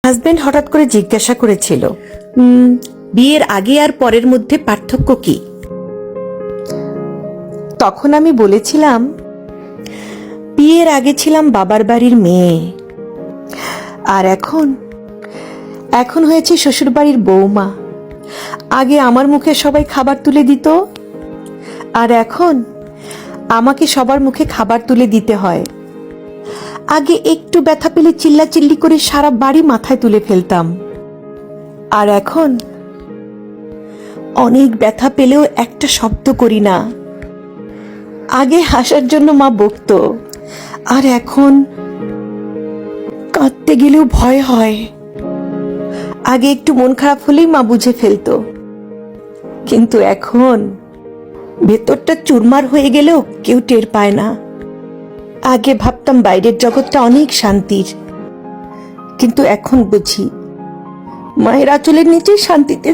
Husband হঠাৎ করে জিজ্ঞাসা করেছিল, বিয়ের আগে আর পরের মধ্যে পার্থক্য কি? তখন আমি বলেছিলাম, বিয়ের আগে ছিলাম বাবার বাড়ির মেয়ে, আর এখন হয়েছে শ্বশুর বাড়ির বৌমা। আগে আমার মুখে সবাই খাবার তুলে দিত, আর এখন আমাকে সবার মুখে খাবার তুলে দিতে হয়। আগে একটু ব্যথা পেলে চিল্লাচিল্লি করে সারা বাড়ি মাথায় তুলে ফেলতাম, আর এখন অনেক ব্যথা পেলেও একটা শব্দ করি না। আগে হাসার জন্য মা বকতো, আর এখন কাঁদতে গেলেও ভয় হয়। আগে একটু মন খারাপ হলেই মা বুঝে ফেলতো, কিন্তু এখন ভেতরটা চুরমার হয়ে গেলেও কেউ টের পায় না। আগে ভাবতাম বাইরের জগৎটা অনেক শান্তির, কিন্তু এখন বুঝি মায়ের আঁচলের নিচেই শান্তিতে